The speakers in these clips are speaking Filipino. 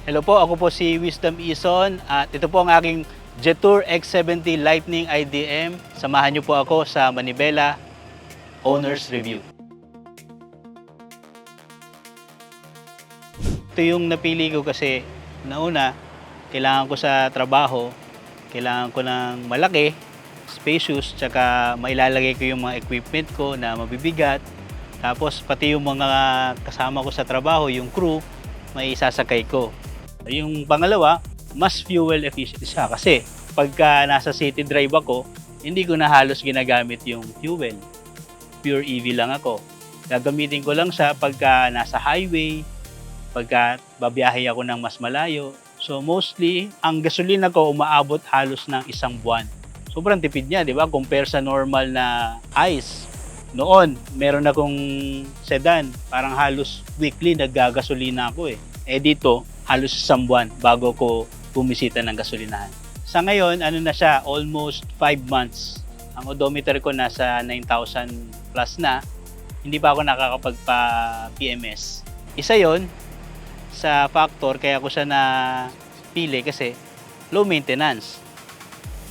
Hello po, ako po si Wisdom Ison at ito po ang aking Jetour X70 Lightning IDM. Samahan niyo po ako sa Manibela Owner's Review. Ito yung napili ko kasi nauna, kailangan ko sa trabaho, kailangan ko ng malaki, spacious, tsaka mailalagay ko yung mga equipment ko na mabibigat. Tapos pati yung mga kasama ko sa trabaho, yung crew, may isasakay ko. Yung pangalawa, mas fuel efficient siya kasi pagka nasa city drive ako, hindi ko na halos ginagamit yung fuel. Pure EV lang ako. Gagamitin ko lang siya pagka nasa highway, pagka babiyahe ako ng mas malayo. So mostly, ang gasolina ko umaabot halos ng 1 buwan. Sobrang tipid niya, di ba? Compare sa normal na ICE. Noon, meron akong sedan. Parang halos weekly naggagasolina ako eh. Eh dito, halos 1 buwan bago ko bumisita ng gasolinahan. Sa ngayon, ano na siya, almost 5 months. Ang odometer ko nasa 9,000 plus na. Hindi pa ako nakakapagpa-PMS. Isa yon sa factor kaya ko siya napili kasi low maintenance.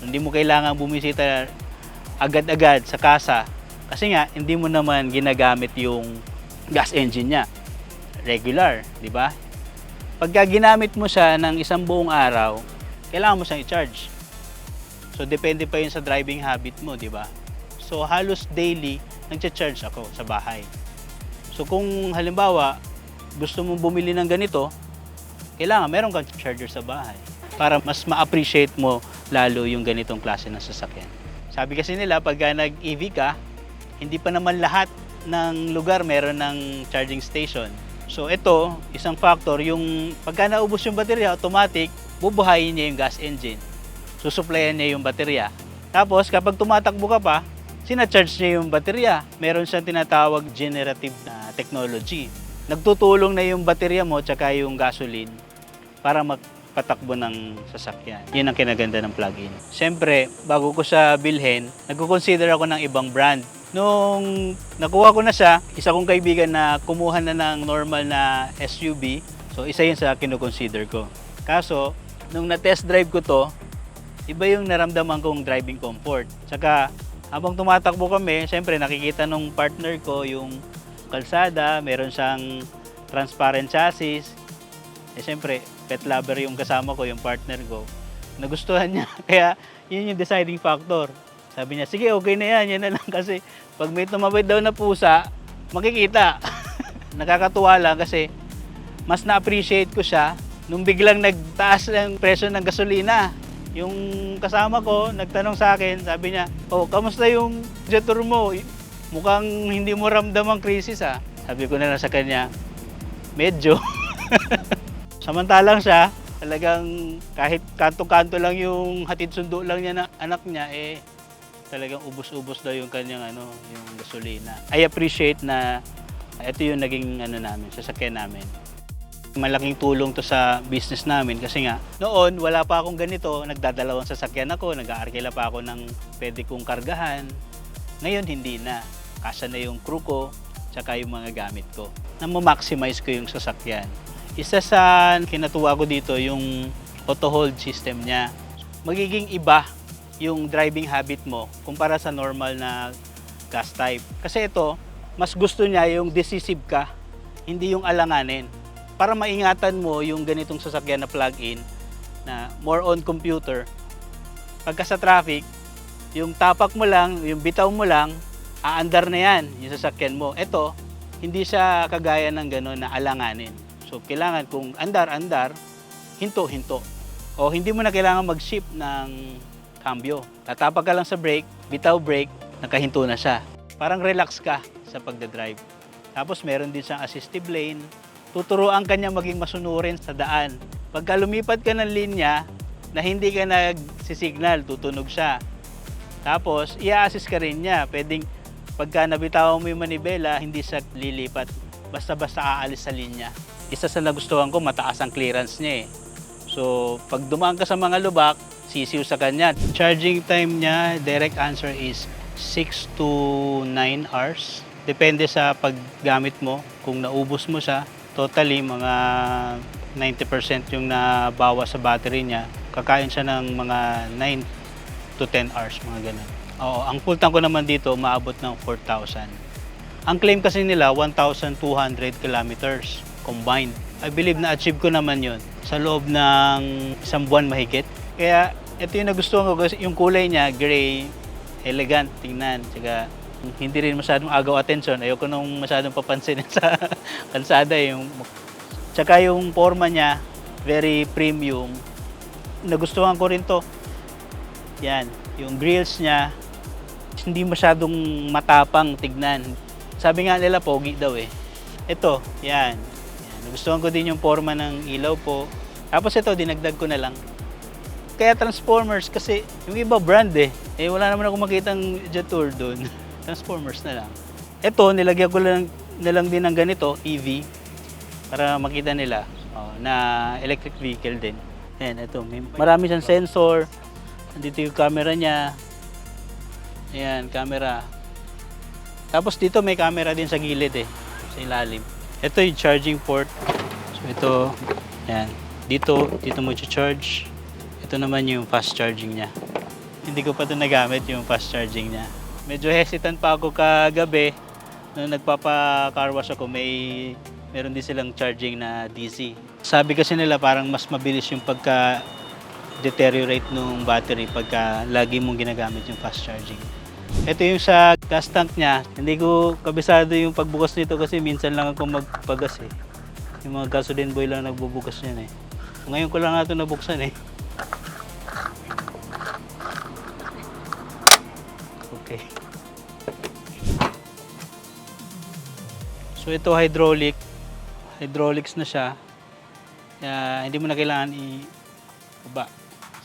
Hindi mo kailangan bumisita agad-agad sa kasa kasi nga hindi mo naman ginagamit yung gas engine niya. Regular, di ba? Pagka ginamit mo siya ng 1 buong araw, kailangan mo siyang i-charge. So, depende pa yun sa driving habit mo, di ba? So, halos daily, nag-charge ako sa bahay. So, kung halimbawa, gusto mong bumili ng ganito, kailangan meron kang charger sa bahay para mas ma-appreciate mo lalo yung ganitong klase ng sasakyan. Sabi kasi nila, pagka nag-EV ka, hindi pa naman lahat ng lugar meron ng charging station. So ito, isang factor, yung pagka naubos yung baterya, automatic, bubuhayin niya yung gas engine. Susuplayan niya yung baterya. Tapos kapag tumatakbo ka pa, sinacharge niya yung baterya. Meron siyang tinatawag generative na technology. Nagtutulong na yung baterya mo tsaka yung gasoline para magpatakbo ng sasakyan. Yun ang kinaganda ng plug-in. Siyempre, bago ko siya bilhin, nagko-consider ako ng ibang brand. Nung nakuha ko na siya, isa kong kaibigan na kumuha na ng normal na SUV. So, isa yun sa kinoconsider ko. Kaso, nung na-test drive ko to, iba yung naramdaman kong driving comfort. Tsaka, habang tumatakbo kami, syempre nakikita nung partner ko yung kalsada, meron siyang transparent chassis. Eh, syempre, pet lover yung kasama ko, yung partner ko. Nagustuhan niya, kaya yun yung deciding factor. Sabi niya, sige, okay na yan na lang kasi pag may tumawid daw na pusa, makikita. Nakakatuwa lang kasi mas na-appreciate ko siya nung biglang nagtaas ang presyo ng gasolina. Yung kasama ko, nagtanong sa akin, sabi niya, oh, kamusta yung Jetour mo? Mukhang hindi mo ramdam ang krisis ah. Sabi ko na lang sa kanya, medyo. Samantalang siya, talagang kahit kanto-kanto lang yung hatid sundo lang niya na anak niya, eh, talagang ubos-ubos daw yung kanyang yung gasolina. I appreciate na ito yung naging namin, sasakyan namin. Malaking tulong to sa business namin kasi nga noon wala pa akong ganito, nagdadalawang sasakyan ako, nag-aarkila pa ako ng pwede kong kargahan. Ngayon hindi na. Kasya na yung crew ko, tsaka yung mga gamit ko. Na-maximize ko yung sasakyan. Isa sa kinatuwa ko dito yung auto hold system niya. Magiging iba yung driving habit mo kumpara sa normal na gas type. Kasi ito, mas gusto niya yung decisive ka, hindi yung alanganin. Para maingatan mo yung ganitong sasakyan na plug-in na more on computer. Pagka sa traffic, yung tapak mo lang, yung bitaw mo lang, aandar na yan yung sasakyan mo. Ito, hindi siya kagaya ng gano'n na alanganin. So, kailangan kung andar-andar, hinto-hinto. O hindi mo na kailangan mag-shift ng cambio. Tatapak ka lang sa brake, bitaw brake, nakahinto na siya. Parang relax ka sa pagdadrive. Tapos meron din siyang assistive lane. Tuturuan ka niya maging masunurin sa daan. Pagka lumipat ka ng linya na hindi ka nagsisignal, tutunog siya. Tapos, i-assist ka rin niya. Pwedeng pagka nabitawan mo yung manibela, hindi siya lilipat. Basta-basta aalis sa linya. Isa sa nagustuhan ko, mataas ang clearance niya eh. So, pag dumaan ka sa mga lubak, sisiw sa kanya. Charging time niya, direct answer is 6 to 9 hours. Depende sa paggamit mo. Kung naubos mo siya, totally mga 90% yung nabawas sa battery niya. Kakain siya ng mga 9 to 10 hours, mga ganun. Oo, ang full tank ko naman dito maabot ng 4,000. Ang claim kasi nila 1,200 kilometers combined. I believe na achieve ko naman yon sa loob ng isang buwan mahigit. Kaya ito yung nagustuhan ko kasi yung kulay niya, gray, elegant, tingnan. Tsaka hindi rin masyadong agaw attention. Ayoko nung masyadong papansinin sa kalsada. Tsaka yung forma niya, very premium. Nagustuhan ko rin to. Yan, yung grills niya, hindi masyadong matapang tignan. Sabi nga nila, pogi daw eh. Ito, yan. Nagustuhan ko din yung forma ng ilaw po. Tapos ito, dinagdag ko na lang. Kaya Transformers kasi yung iba brand eh. Wala naman ako makitang Jetour doon. Transformers na lang. Ito, nilagyan ko lang din ng ganito, EV. Para makita nila na electric vehicle din. Ayan, ito. Marami siyang sensor. Andito yung camera niya. Ayan, camera. Tapos dito may camera din sa gilid eh. Sa ilalim. Ito yung charging port. So ito, ayan. Dito mo i-charge. Ito naman yung fast charging niya. Hindi ko pa ito nagamit yung fast charging niya. Medyo hesitant pa ako kagabi. Nung nagpapa-car wash ako, meron din silang charging na DC. Sabi kasi nila parang mas mabilis yung pagka-deteriorate ng battery pagka lagi mong ginagamit yung fast charging. Ito yung sa gas tank niya. Hindi ko kabisado yung pagbukas nito kasi minsan lang ako magpagas eh. Yung mga gasoline boy lang nagbubukas niyan eh. Ngayon ko lang ito nabuksan eh. Okay. So ito hydraulics na siya. Kaya hindi mo na kailangan i-baba.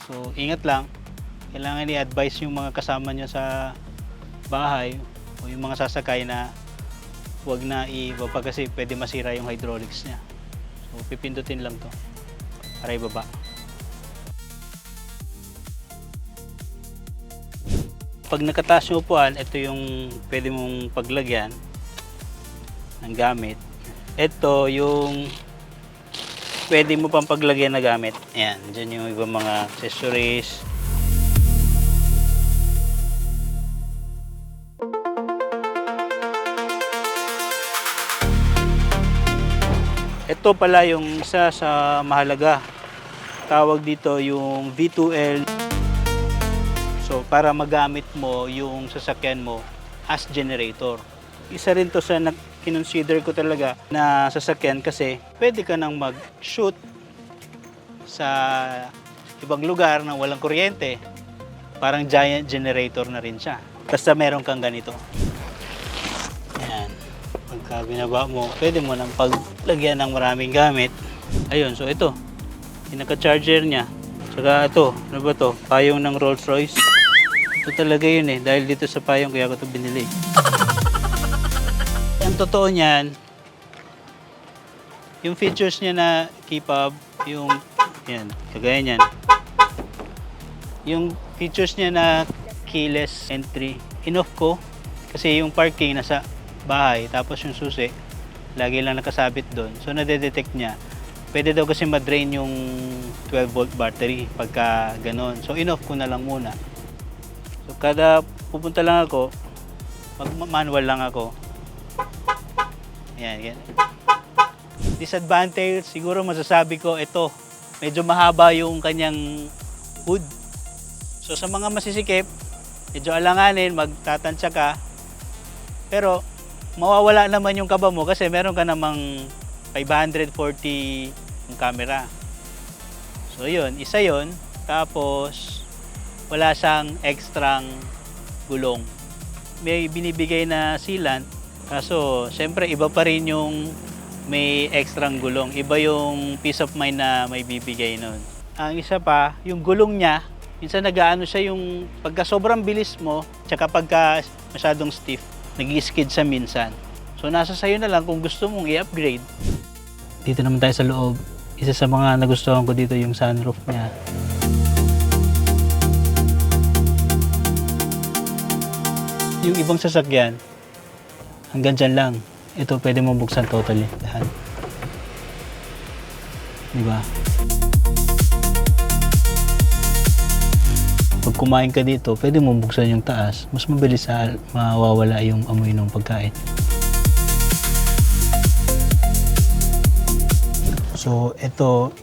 So ingat lang. Kailangan i-advise yung mga kasama nyo sa bahay o yung mga sasakay na huwag na ibaba kasi pwede masira yung hydraulics niya. So pipindutin lang to para ibaba. Pag nakataas yung upuan, ito yung pwede mong paglagyan ng gamit. Ito yung pwede mo pang paglagyan na gamit. Ayan, dyan yung ibang mga accessories. Ito pala yung isa sa mahalaga. Tawag dito yung V2L. So para magamit mo yung sasakyan mo as generator. Isa rin to sa kinonsider ko talaga na sasakyan kasi pwede ka nang mag-shoot sa ibang lugar na walang kuryente. Parang giant generator na rin siya. Basta meron kang ganito. Ayan. Pagka binaba mo, pwede mo nang paglagyan ng maraming gamit. Ayun, so ito. Pinaka-charger niya. Saka ito, ano ba to? Payong ng Rolls Royce. Ito talaga yun eh. Dahil dito sa payong kaya ko ito binili. Ang totoo niyan, yung features niya na key fob, yung, yan, kagaya niyan. Yung features niya na keyless entry, in-off ko kasi yung parking nasa bahay, tapos yung susi, lagi lang nakasabit doon. So, nade-detect niya. Pwede daw kasi ma-drain yung 12 volt battery pagka ganon. So, in-off ko na lang muna. So, kada pupunta lang ako, mag-manual lang ako. Yan, yan. Disadvantage, siguro masasabi ko, ito, medyo mahaba yung kanyang hood. So, sa mga masisikip, medyo alanganin, magtatansya ka. Pero, mawawala naman yung kaba mo kasi meron ka namang 540 yung camera. So, yun, isa yun. Tapos, wala siyang ekstrang gulong. May binibigay na sealant. Kaso, siyempre, iba pa rin yung may ekstrang gulong. Iba yung peace of mind na may bibigay nun. Ang isa pa, yung gulong niya, minsan nag-aano siya yung pagka sobrang bilis mo, tsaka pagka masyadong stiff, nag-skid siya minsan. So, nasa sayo na lang kung gusto mong i-upgrade. Dito naman tayo sa loob. Isa sa mga nagustuhan ko dito yung sunroof niya. Yung ibang sasakyan, hanggang dyan lang. Ito pwede mo buksan totally. Lahat. Di ba? Pag kumain ka dito, pwede mo buksan yung taas. Mas mabilis mawawala yung amoy ng pagkain. So, ito,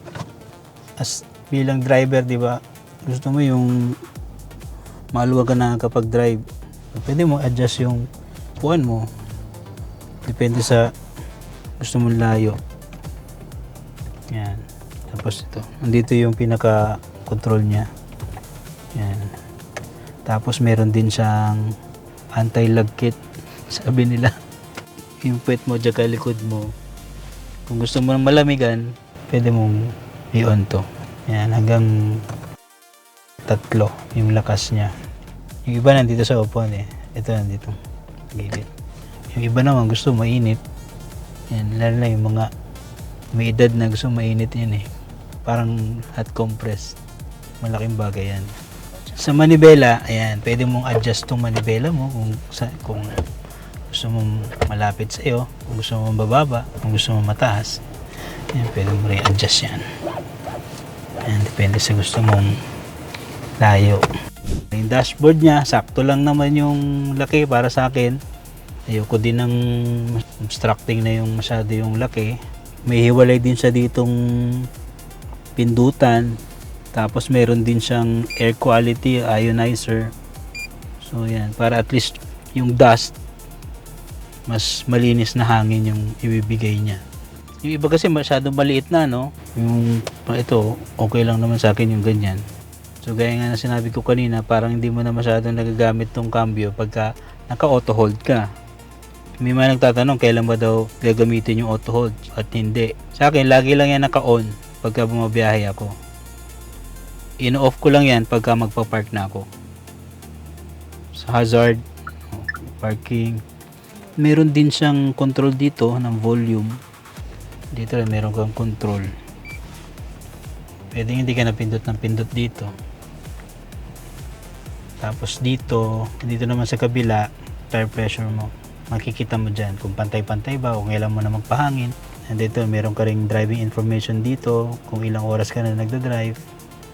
as bilang driver, di ba, gusto mo yung maluwag ka na kapag drive. Pwede mo adjust yung puan mo. Depende sa gusto mong layo. Yan. Tapos ito, nandito yung pinaka-control niya. Yan. Tapos meron din siyang anti-lag kit. Sabi nila, yung puwet mo dyan ka likod mo. Kung gusto mo ng malamigan, pwede mong i-on to. Yan, hanggang 3 yung lakas niya. Yung iba nandito sa upuan eh. Ito nandito. Gilid. Yung iba naman gusto mainit. Yan, lalo na yung mga may edad na gusto mainit yan eh. Parang hot compress. Malaking bagay yan. Sa manibela, ayan, pwede mong adjust tong manibela mo kung gusto mong malapit sa iyo, kung gusto mong bababa, kung gusto mong mataas. Ayan, pwede mo rin adjust yan. Ayan, depende sa gusto mong layo. Yung dashboard niya, sakto lang naman yung laki para sa akin. Ayoko din ng obstructing na yung masyado yung laki. May hiwalay din siya ditong pindutan. Tapos meron din siyang air quality ionizer. So yan, para at least yung dust mas malinis na hangin yung ibibigay niya. Yung iba kasi masyadong maliit na, no? Yung ito, okay lang naman sa akin yung ganyan. So gaya nga na sinabi ko kanina, parang hindi mo na masyadong nagagamit tong cambio pagka naka-auto hold ka. May mga nagtatanong kailan ba daw gagamitin yung auto hold at hindi. Sa akin, lagi lang yan naka-on pagka bumabiyahe ako. In-off ko lang yan pagka magpa-park na ako. Sa hazard, parking. Meron din siyang control dito ng volume. Dito rin meron kang control. Pwede hindi ka napindot ng pindot dito. Tapos dito naman sa kabila, tire pressure mo. Makikita mo dyan kung pantay-pantay ba o kailan mo na magpahangin. And dito meron ka ring driving information dito kung ilang oras ka na nagda-drive.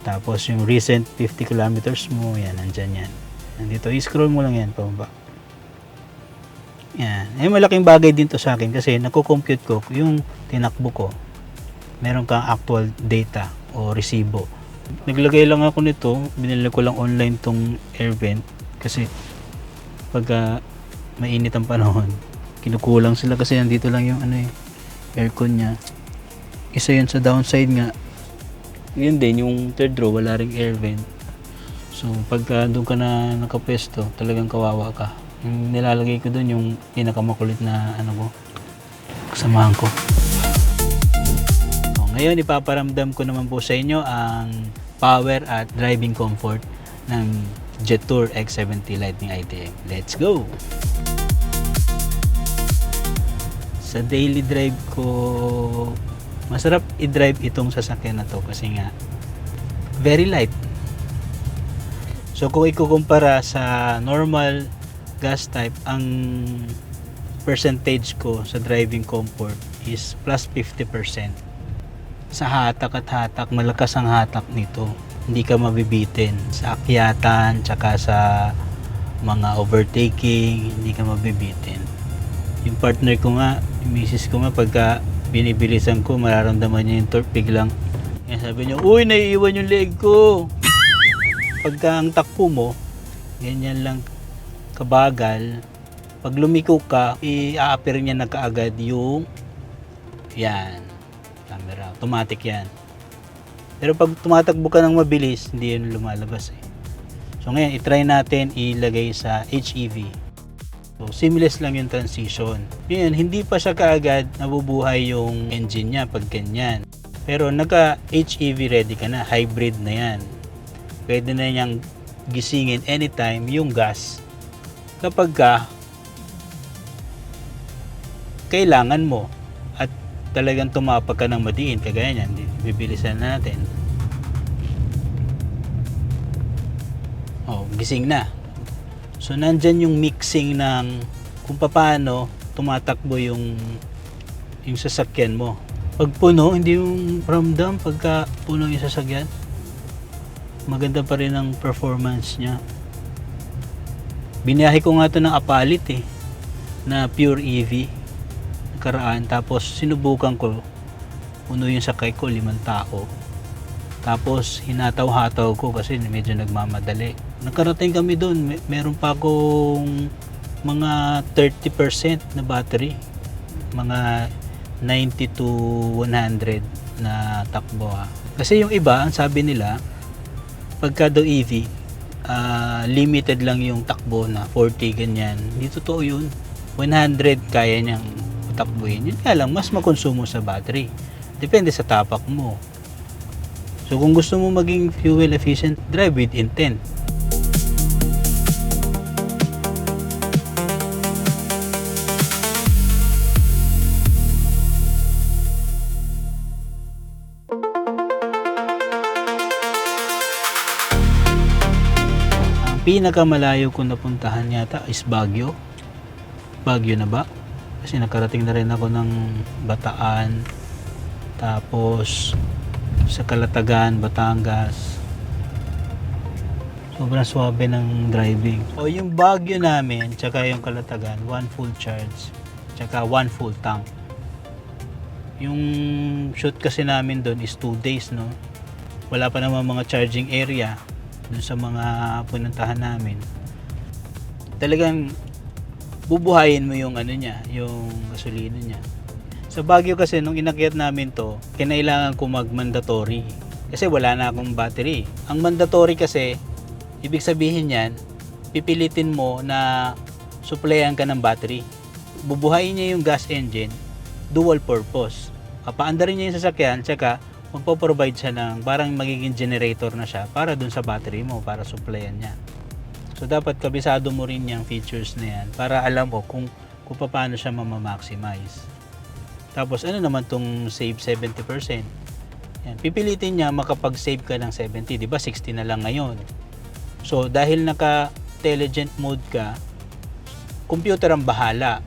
Tapos yung recent 50 kilometers mo, yan, nandyan yan. Nandito, i-scroll mo lang yan pababa. Yan. Eh, malaking bagay din to sa akin kasi nakukompute ko yung tinakbo ko. Meron kang actual data o resibo. Naglagay lang ako nito, binili ko lang online tong air vent kasi pagka mainit ang panahon, kinukulang sila kasi nandito lang yung aircon niya. Isa yun sa downside nga. Yun din, yung third row, wala ring air vent. So, pagka doon ka na nakapwesto, talagang kawawa ka. Yung nilalagay ko doon, yung pinakamakulit na kasamahan ko. So, ngayon, ipaparamdam ko naman po sa inyo ang power at driving comfort ng Jetour X70 Lightning ITM. Let's go! Sa daily drive ko, masarap i-drive itong sasakyan na to kasi nga very light. So kung ikukumpara sa normal gas type, ang percentage ko sa driving comfort is plus 50%. Sa hatak at hatak, malakas ang hatak nito. Hindi ka mabibitin sa akyatan, tsaka sa mga overtaking, hindi ka mabibitin. Yung partner ko nga, yung misis ko nga, pagka binibilisan ko, mararamdaman niya yung torque biglang. Kaya sabi niya, uy, naiiwan yung leg ko. Pagka ang takbo mo, ganyan lang kabagal. Pag lumiko ka, i-a-appear niya na kaagad yung yan, camera. Automatic yan. Pero pag tumatakbo ka ng mabilis, hindi yun lumalabas eh. So ngayon, itry natin ilagay sa HEV. So, seamless lang yung transition. Ngayon, hindi pa siya kaagad nabubuhay yung engine niya pag ganyan. Pero naka-HEV ready ka na, hybrid na yan. Pwede na niyang gisingin anytime yung gas kapag kailangan mo at talagang tumapak ka ng madiin, kagaya niyan, bibilisan natin. Oh, gising na. So, nandyan yung mixing ng kung paano tumatakbo yung sasakyan mo. Pag puno, hindi yung ramdam pagka puno yung sasakyan. Maganda pa rin ang performance niya. Biniyahe ko nga ito ng Apalit na pure EV nakaraan. Tapos sinubukan ko, puno yung sakay ko, 5 tao. Tapos hinataw-hataw ko kasi medyo nagmamadali. Nakarating kami doon, meron pa akong mga 30% na battery. Mga 90 to 100 na takbo. Kasi yung iba, ang sabi nila, pagka daw EV, limited lang yung takbo na 40 ganyan. Hindi totoo yun. 100 kaya niyang takbuhin. Yun kaya lang, mas makonsumo sa battery. Depende sa tapak mo. So kung gusto mo maging fuel efficient, drive with intent. Ang pinakamalayo ko napuntahan yata is Baguio. Baguio na ba? Kasi nakarating na rin ako ng Bataan. Tapos sa Calatagan, Batangas. Sobrang swabe ng driving. O yung Baguio namin, tsaka yung Calatagan, 1 full charge, tsaka 1 full tank. Yung shoot kasi namin doon is 2 days, no? Wala pa naman mga charging area doon sa mga pununtahan namin. Talagang bubuhayin mo yung ano niya, yung gasolina niya. Sa Baguio kasi, nung inakyat namin to, kinailangan ko mag-mandatory. Kasi wala na akong battery. Ang mandatory kasi, ibig sabihin yan, pipilitin mo na supplyan ka ng battery. Bubuhayin niya yung gas engine, dual purpose. Papaandarin niya yung sasakyan, tsaka magpo-provide siya ng parang magiging generator na siya para dun sa battery mo, para supplyan niya. So dapat kabisado mo rin yung features na yan para alam mo kung paano siya maximize. Tapos ano naman tong save 70%. Yan, pipilitin niya makapag-save ka ng 70, 'di ba? 60 na lang ngayon. So dahil naka-intelligent mode ka, computer ang bahala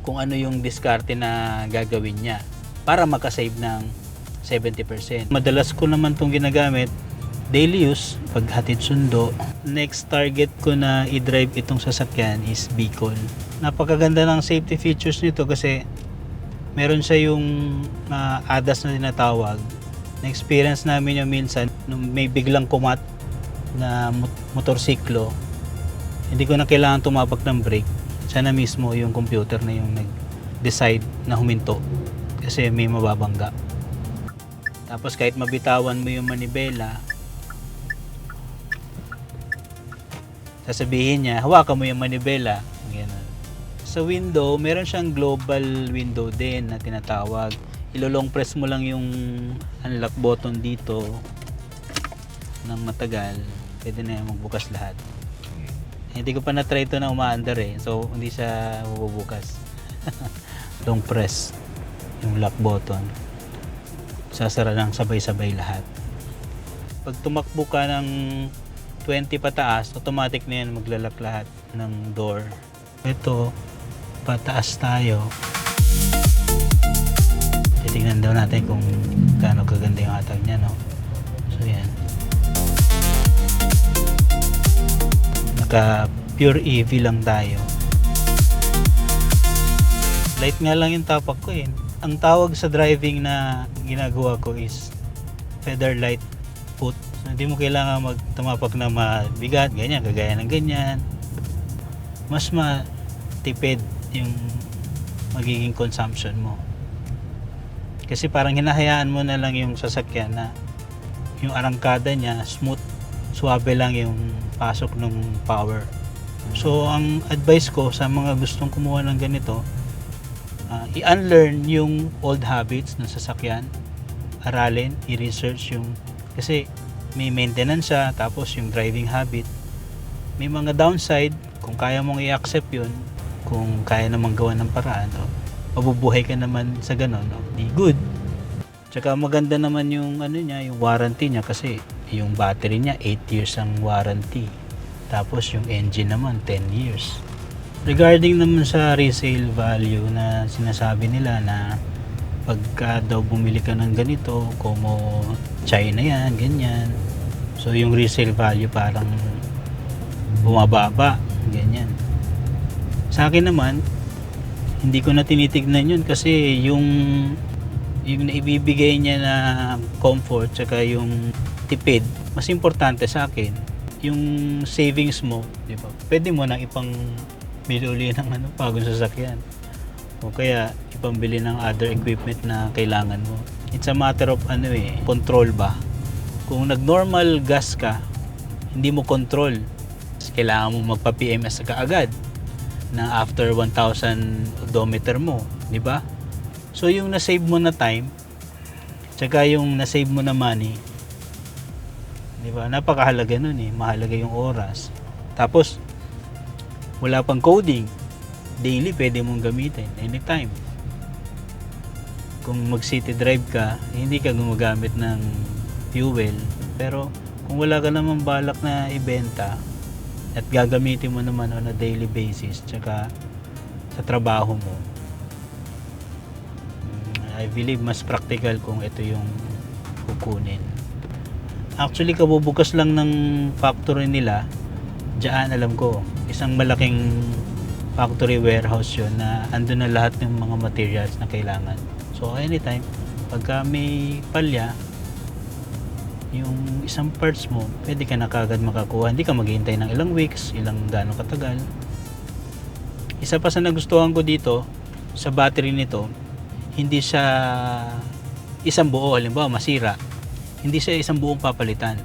kung ano yung diskarte na gagawin niya para makasave ng 70%. Madalas ko naman tong ginagamit daily use, paghatid sundo. Next target ko na i-drive itong sasakyan is Bicol. Napakaganda ng safety features nito kasi meron siya yung ADAS na tinatawag. Na-experience namin yung minsan nung may biglang kumat na motorsiklo. Hindi ko na kailangan tumabak ng brake. Siya na mismo yung computer na yung nag-decide na huminto kasi may mababangga. Tapos kahit mabitawan mo yung manibela, sasabihin niya, hawakan mo yung manibela. Ganun. Sa window, meron siyang global window din na tinatawag. Ilolong press mo lang yung unlock button dito ng matagal. Pwede na yung magbukas lahat. Hindi ko pa na-try ito na umaandar so hindi siya mabubukas. Long press yung lock button. Sasara lang sabay-sabay lahat. Pag tumakbo ka ng 20 pataas, automatic na yan maglalak lahat ng door. Ito, pataas tayo. Titingnan daw natin kung gaano kaganda yung atag niya, no? So yan. Naka pure EV lang tayo. Light nga lang yung tapak ko Ang tawag sa driving na ginagawa ko is feather light foot. So, hindi mo kailangan magtumapak na mabigat, ganyan, kagaya ng ganyan. Mas matipid yung magiging consumption mo. Kasi parang hinahayaan mo na lang yung sasakyan na yung arangkada niya, smooth, suwabe lang yung pasok ng power. So, ang advice ko sa mga gustong kumuha ng ganito, i-unlearn yung old habits ng sasakyan, aralin, i-research yung, kasi may maintenance siya, tapos yung driving habit, may mga downside, kung kaya mong i-accept yun, kung kaya namang gawa ng paraan, mabubuhay ka naman sa ganon, di good. Tsaka maganda naman yung yung warranty niya kasi yung battery niya 8 years ang warranty. Tapos yung engine naman 10 years. Regarding naman sa resale value na sinasabi nila na pagka daw bumili ka ng ganito, como China yan, ganyan. So yung resale value parang bumababa, ganyan. Sa akin naman, hindi ko na tinitignan yun kasi yung naibibigay niya na comfort tsaka yung tipid, mas importante sa akin. Yung savings mo, di ba? Pwede mo na ipang bili uli ng bagong sasakyan. O kaya ipambili ng other equipment na kailangan mo. It's a matter of control ba? Kung nag-normal gas ka, hindi mo control. Kailangan mo magpa-PMS ka agad na after 1,000 odometer mo, di ba? So yung na-save mo na time, tsaka yung na-save mo na money, di ba? Napakahalaga nun mahalaga yung oras. Tapos, wala pang coding. Daily pwede mong gamitin, anytime. Kung mag-city drive ka, hindi ka gumagamit ng fuel. Pero kung wala ka naman balak na ibenta at gagamitin mo naman on a daily basis, tsaka sa trabaho mo, I believe mas practical kung ito yung kukunin. Actually, kabubukas lang ng factory nila, diyan alam ko, isang malaking factory warehouse yun na andun na lahat ng mga materials na kailangan. So anytime, pagka may palya, yung isang parts mo, pwede ka na kagad makakuha. Hindi ka maghihintay ng ilang weeks, ilang gano'ng katagal. Isa pa sa nagustuhan ko dito, sa battery nito, hindi siya isang buo, halimbawa masira. Hindi siya isang buong papalitan.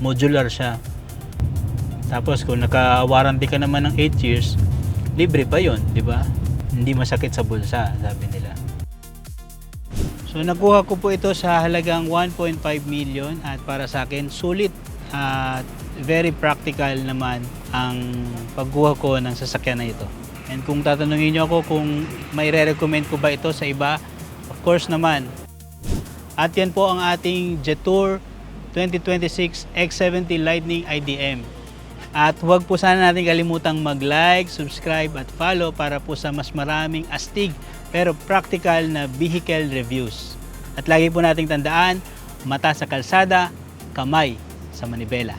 Modular siya. Tapos kung naka-warranty ka naman ng 8 years, libre pa yon, di ba? Hindi masakit sa bulsa, sabi nila. So nakuha ko po ito sa halagang 1.5 million at para sa akin sulit at very practical naman ang pagkuha ko ng sasakyan na ito. And kung tatanungin niyo ako kung may re-recommend ko ba ito sa iba, of course naman. At yan po ang ating Jetour 2026 X70 Lightning IDM. At huwag po sana natin kalimutang mag-like, subscribe at follow para po sa mas maraming astig pero practical na vehicle reviews. At lagi po nating tandaan, mata sa kalsada, kamay sa manibela.